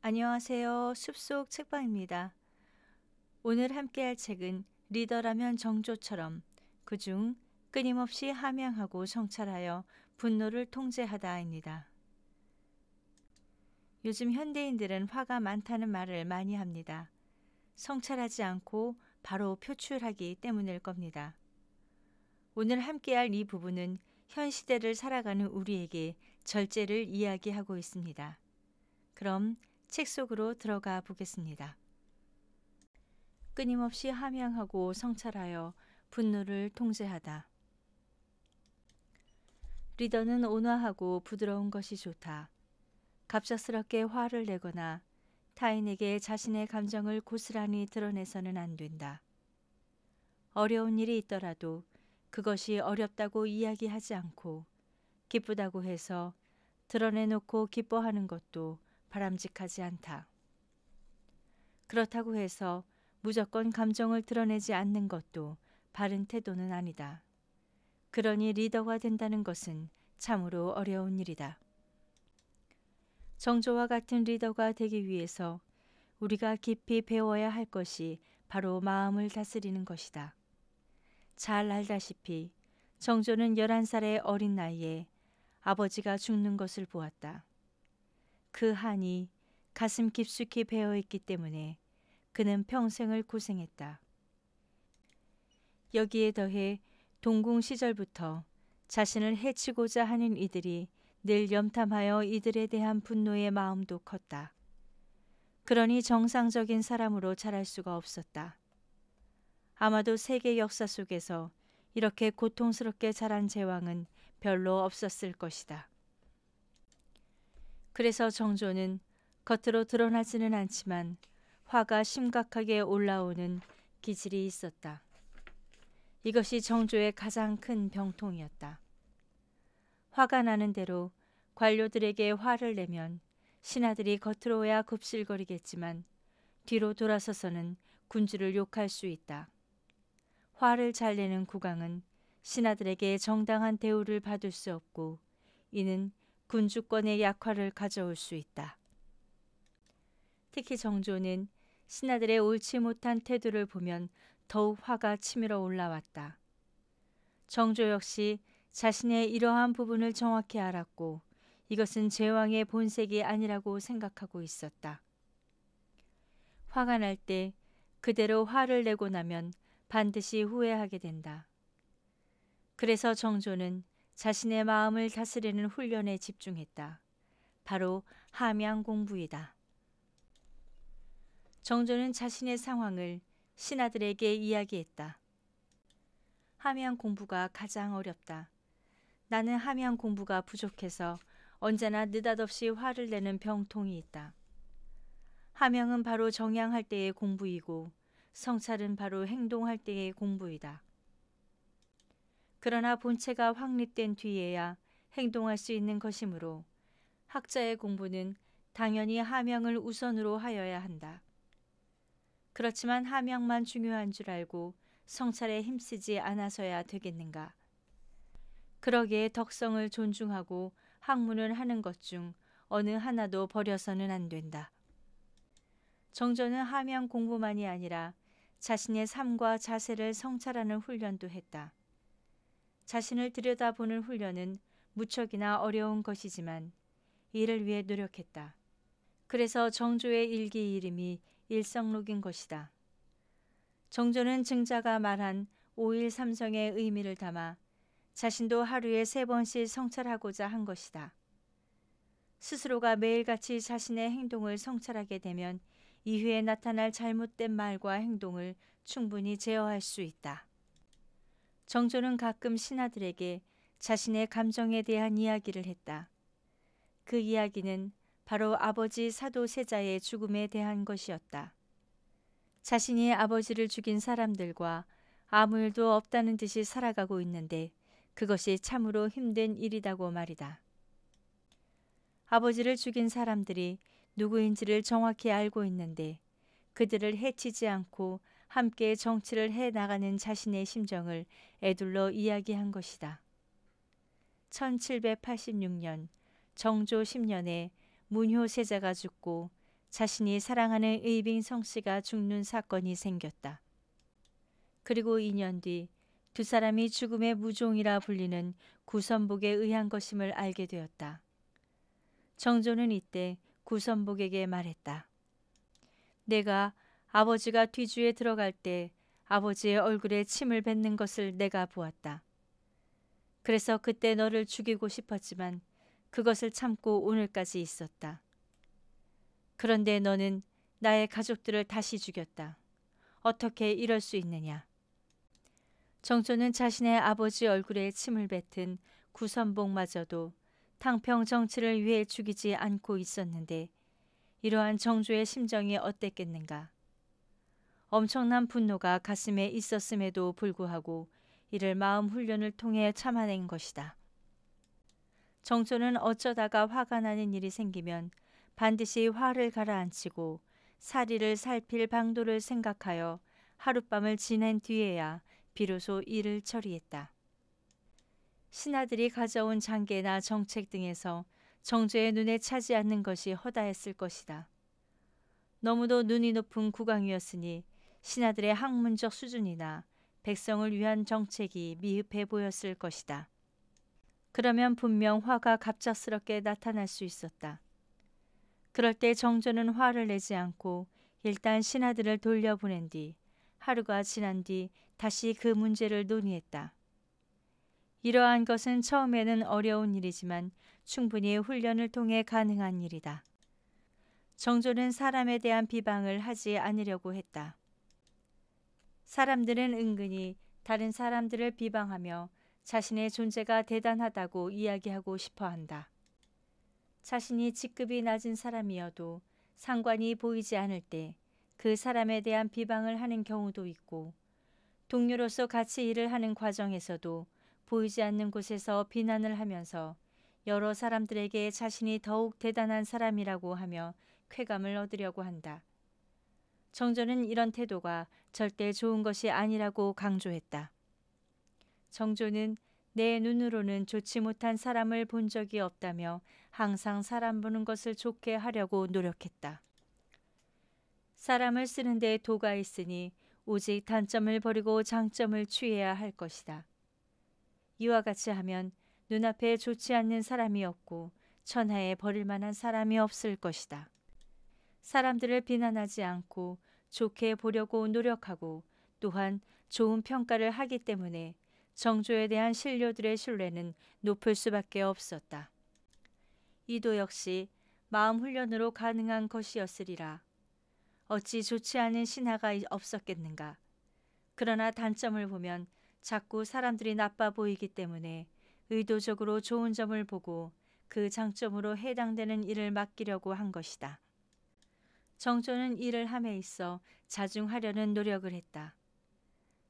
안녕하세요. 숲속 책방입니다. 오늘 함께할 책은 리더라면 정조처럼 그중 끊임없이 함양하고 성찰하여 분노를 통제하다입니다. 요즘 현대인들은 화가 많다는 말을 많이 합니다. 성찰하지 않고 바로 표출하기 때문일 겁니다. 오늘 함께할 이 부분은 현 시대를 살아가는 우리에게 절제를 이야기하고 있습니다. 그럼 책 속으로 들어가 보겠습니다. 끊임없이 함양하고 성찰하여 분노를 통제하다. 리더는 온화하고 부드러운 것이 좋다. 갑작스럽게 화를 내거나 타인에게 자신의 감정을 고스란히 드러내서는 안 된다. 어려운 일이 있더라도 그것이 어렵다고 이야기하지 않고 기쁘다고 해서 드러내놓고 기뻐하는 것도 바람직하지 않다. 그렇다고 해서 무조건 감정을 드러내지 않는 것도 바른 태도는 아니다. 그러니 리더가 된다는 것은 참으로 어려운 일이다. 정조와 같은 리더가 되기 위해서 우리가 깊이 배워야 할 것이 바로 마음을 다스리는 것이다. 잘 알다시피 정조는 11살의 어린 나이에 아버지가 죽는 것을 보았다. 그 한이 가슴 깊숙이 배어있기 때문에 그는 평생을 고생했다. 여기에 더해 동궁 시절부터 자신을 해치고자 하는 이들이 늘 염탐하여 이들에 대한 분노의 마음도 컸다. 그러니 정상적인 사람으로 자랄 수가 없었다. 아마도 세계 역사 속에서 이렇게 고통스럽게 자란 제왕은 별로 없었을 것이다. 그래서 정조는 겉으로 드러나지는 않지만 화가 심각하게 올라오는 기질이 있었다. 이것이 정조의 가장 큰 병통이었다. 화가 나는 대로 관료들에게 화를 내면 신하들이 겉으로야 굽실거리겠지만 뒤로 돌아서서는 군주를 욕할 수 있다. 화를 잘 내는 국왕은 신하들에게 정당한 대우를 받을 수 없고 이는 군주권의 약화를 가져올 수 있다. 특히 정조는 신하들의 옳지 못한 태도를 보면 더욱 화가 치밀어 올라왔다. 정조 역시 자신의 이러한 부분을 정확히 알았고 이것은 제왕의 본색이 아니라고 생각하고 있었다. 화가 날 때 그대로 화를 내고 나면 반드시 후회하게 된다. 그래서 정조는 자신의 마음을 다스리는 훈련에 집중했다. 바로 함양 공부이다. 정조는 자신의 상황을 신하들에게 이야기했다. 함양 공부가 가장 어렵다. 나는 함양 공부가 부족해서 언제나 느닷없이 화를 내는 병통이 있다. 함양은 바로 정양할 때의 공부이고 성찰은 바로 행동할 때의 공부이다. 그러나 본체가 확립된 뒤에야 행동할 수 있는 것이므로 학자의 공부는 당연히 함양을 우선으로 하여야 한다. 그렇지만 함양만 중요한 줄 알고 성찰에 힘쓰지 않아서야 되겠는가. 그러기에 덕성을 존중하고 학문을 하는 것 중 어느 하나도 버려서는 안 된다. 정조는 함양 공부만이 아니라 자신의 삶과 자세를 성찰하는 훈련도 했다. 자신을 들여다보는 훈련은 무척이나 어려운 것이지만 이를 위해 노력했다. 그래서 정조의 일기 이름이 일성록인 것이다. 정조는 증자가 말한 5일 삼성의 의미를 담아 자신도 하루에 3번씩 성찰하고자 한 것이다. 스스로가 매일같이 자신의 행동을 성찰하게 되면 이후에 나타날 잘못된 말과 행동을 충분히 제어할 수 있다. 정조는 가끔 신하들에게 자신의 감정에 대한 이야기를 했다. 그 이야기는 바로 아버지 사도세자의 죽음에 대한 것이었다. 자신이 아버지를 죽인 사람들과 아무 일도 없다는 듯이 살아가고 있는데 그것이 참으로 힘든 일이라고 말이다. 아버지를 죽인 사람들이 누구인지를 정확히 알고 있는데 그들을 해치지 않고 함께 정치를 해 나가는 자신의 심정을 에둘러 이야기한 것이다. 1786년 정조 10년에 문효세자가 죽고 자신이 사랑하는 의빙성 씨가 죽는 사건이 생겼다. 그리고 2년 뒤 두 사람이 죽음의 무종이라 불리는 구선복에 의한 것임을 알게 되었다. 정조는 이때 구선복에게 말했다. 내가 아버지가 뒤주에 들어갈 때 아버지의 얼굴에 침을 뱉는 것을 내가 보았다. 그래서 그때 너를 죽이고 싶었지만 그것을 참고 오늘까지 있었다. 그런데 너는 나의 가족들을 다시 죽였다. 어떻게 이럴 수 있느냐? 정조는 자신의 아버지 얼굴에 침을 뱉은 구선복마저도 탕평 정치를 위해 죽이지 않고 있었는데 이러한 정조의 심정이 어땠겠는가? 엄청난 분노가 가슴에 있었음에도 불구하고 이를 마음 훈련을 통해 참아낸 것이다. 정조는 어쩌다가 화가 나는 일이 생기면 반드시 화를 가라앉히고 사리를 살필 방도를 생각하여 하룻밤을 지낸 뒤에야 비로소 일을 처리했다. 신하들이 가져온 장계나 정책 등에서 정조의 눈에 차지 않는 것이 허다했을 것이다. 너무도 눈이 높은 국왕이었으니 신하들의 학문적 수준이나 백성을 위한 정책이 미흡해 보였을 것이다. 그러면 분명 화가 갑작스럽게 나타날 수 있었다. 그럴 때 정조는 화를 내지 않고 일단 신하들을 돌려보낸 뒤 하루가 지난 뒤 다시 그 문제를 논의했다. 이러한 것은 처음에는 어려운 일이지만 충분히 훈련을 통해 가능한 일이다. 정조는 사람에 대한 비방을 하지 않으려고 했다. 사람들은 은근히 다른 사람들을 비방하며 자신의 존재가 대단하다고 이야기하고 싶어 한다. 자신이 직급이 낮은 사람이어도 상관이 보이지 않을 때 그 사람에 대한 비방을 하는 경우도 있고 동료로서 같이 일을 하는 과정에서도 보이지 않는 곳에서 비난을 하면서 여러 사람들에게 자신이 더욱 대단한 사람이라고 하며 쾌감을 얻으려고 한다. 정조는 이런 태도가 절대 좋은 것이 아니라고 강조했다. 정조는 내 눈으로는 좋지 못한 사람을 본 적이 없다며 항상 사람 보는 것을 좋게 하려고 노력했다. 사람을 쓰는 데 도가 있으니 오직 단점을 버리고 장점을 취해야 할 것이다. 이와 같이 하면 눈앞에 좋지 않는 사람이 없고 천하에 버릴 만한 사람이 없을 것이다. 사람들을 비난하지 않고 좋게 보려고 노력하고 또한 좋은 평가를 하기 때문에 정조에 대한 신료들의 신뢰는 높을 수밖에 없었다. 이도 역시 마음 훈련으로 가능한 것이었으리라. 어찌 좋지 않은 신하가 없었겠는가. 그러나 단점을 보면 자꾸 사람들이 나빠 보이기 때문에 의도적으로 좋은 점을 보고 그 장점으로 해당되는 일을 맡기려고 한 것이다. 정조는 일을 함에 있어 자중하려는 노력을 했다.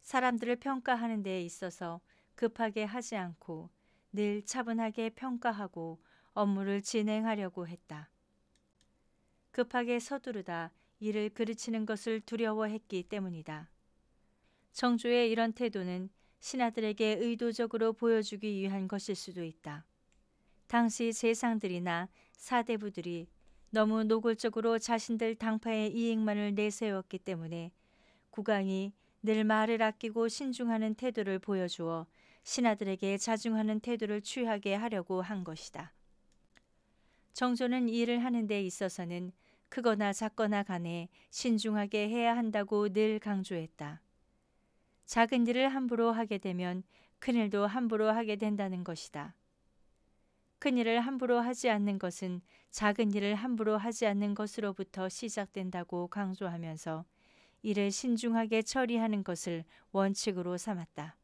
사람들을 평가하는 데에 있어서 급하게 하지 않고 늘 차분하게 평가하고 업무를 진행하려고 했다. 급하게 서두르다 일을 그르치는 것을 두려워했기 때문이다. 정조의 이런 태도는 신하들에게 의도적으로 보여주기 위한 것일 수도 있다. 당시 재상들이나 사대부들이 너무 노골적으로 자신들 당파의 이익만을 내세웠기 때문에 국왕이 늘 말을 아끼고 신중하는 태도를 보여주어 신하들에게 자중하는 태도를 취하게 하려고 한 것이다. 정조는 일을 하는 데 있어서는 크거나 작거나 간에 신중하게 해야 한다고 늘 강조했다. 작은 일을 함부로 하게 되면 큰 일도 함부로 하게 된다는 것이다. 큰 일을 함부로 하지 않는 것은 작은 일을 함부로 하지 않는 것으로부터 시작된다고 강조하면서 이를 신중하게 처리하는 것을 원칙으로 삼았다.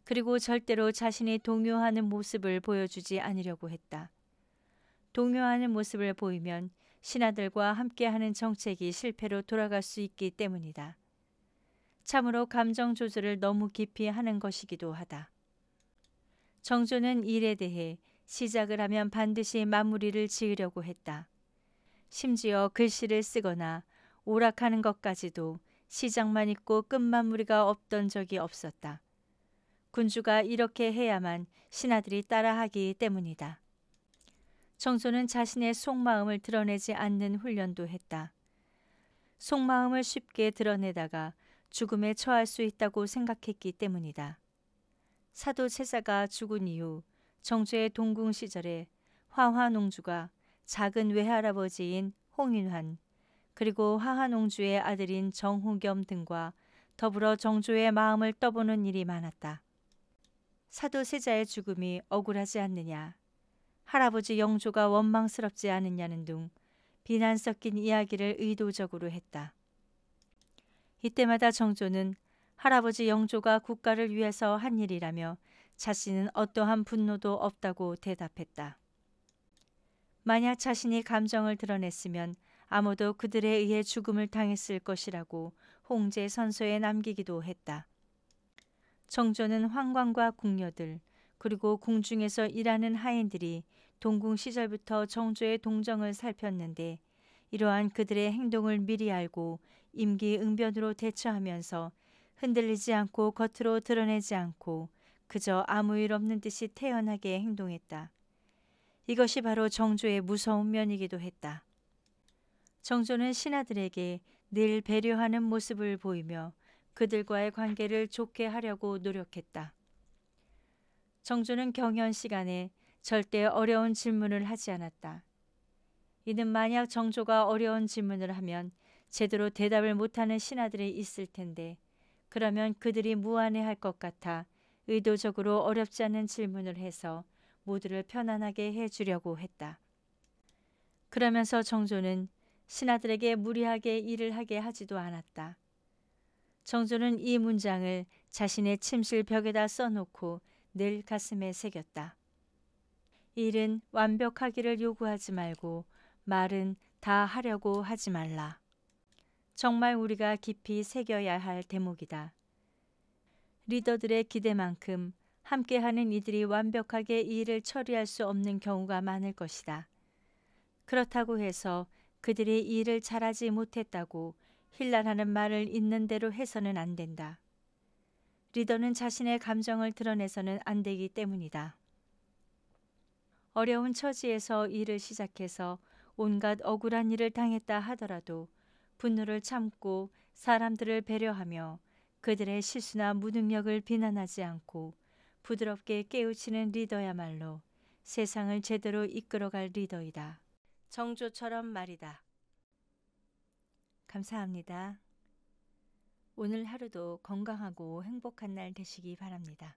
그리고 절대로 자신이 동요하는 모습을 보여주지 않으려고 했다. 동요하는 모습을 보이면 신하들과 함께하는 정책이 실패로 돌아갈 수 있기 때문이다. 참으로 감정 조절을 너무 깊이 하는 것이기도 하다. 정조는 일에 대해 시작을 하면 반드시 마무리를 지으려고 했다. 심지어 글씨를 쓰거나 오락하는 것까지도 시작만 있고 끝마무리가 없던 적이 없었다. 군주가 이렇게 해야만 신하들이 따라하기 때문이다. 정조는 자신의 속마음을 드러내지 않는 훈련도 했다. 속마음을 쉽게 드러내다가 죽음에 처할 수 있다고 생각했기 때문이다. 사도 세자가 죽은 이후 정조의 동궁 시절에 화화농주가 작은 외할아버지인 홍인환, 그리고 화화농주의 아들인 정호겸 등과 더불어 정조의 마음을 떠보는 일이 많았다. 사도 세자의 죽음이 억울하지 않느냐, 할아버지 영조가 원망스럽지 않느냐는 등 비난 섞인 이야기를 의도적으로 했다. 이때마다 정조는 할아버지 영조가 국가를 위해서 한 일이라며 자신은 어떠한 분노도 없다고 대답했다. 만약 자신이 감정을 드러냈으면 아무도 그들에 의해 죽음을 당했을 것이라고 홍제 선서에 남기기도 했다. 정조는 황관과 궁녀들, 그리고 궁중에서 일하는 하인들이 동궁 시절부터 정조의 동정을 살폈는데, 이러한 그들의 행동을 미리 알고 임기응변으로 대처하면서 흔들리지 않고 겉으로 드러내지 않고 그저 아무 일 없는 듯이 태연하게 행동했다. 이것이 바로 정조의 무서운 면이기도 했다. 정조는 신하들에게 늘 배려하는 모습을 보이며 그들과의 관계를 좋게 하려고 노력했다. 정조는 경연 시간에 절대 어려운 질문을 하지 않았다. 이는 만약 정조가 어려운 질문을 하면 제대로 대답을 못하는 신하들이 있을 텐데, 그러면 그들이 무안해할 것 같아 의도적으로 어렵지 않은 질문을 해서 모두를 편안하게 해주려고 했다. 그러면서 정조는 신하들에게 무리하게 일을 하게 하지도 않았다. 정조는 이 문장을 자신의 침실 벽에다 써놓고 늘 가슴에 새겼다. 일은 완벽하기를 요구하지 말고 말은 다 하려고 하지 말라. 정말 우리가 깊이 새겨야 할 대목이다. 리더들의 기대만큼 함께하는 이들이 완벽하게 이 일을 처리할 수 없는 경우가 많을 것이다. 그렇다고 해서 그들이 이 일을 잘하지 못했다고 힐난하는 말을 있는 대로 해서는 안 된다. 리더는 자신의 감정을 드러내서는 안 되기 때문이다. 어려운 처지에서 일을 시작해서 온갖 억울한 일을 당했다 하더라도 분노를 참고 사람들을 배려하며 그들의 실수나 무능력을 비난하지 않고 부드럽게 깨우치는 리더야말로 세상을 제대로 이끌어갈 리더이다. 정조처럼 말이다. 감사합니다. 오늘 하루도 건강하고 행복한 날 되시기 바랍니다.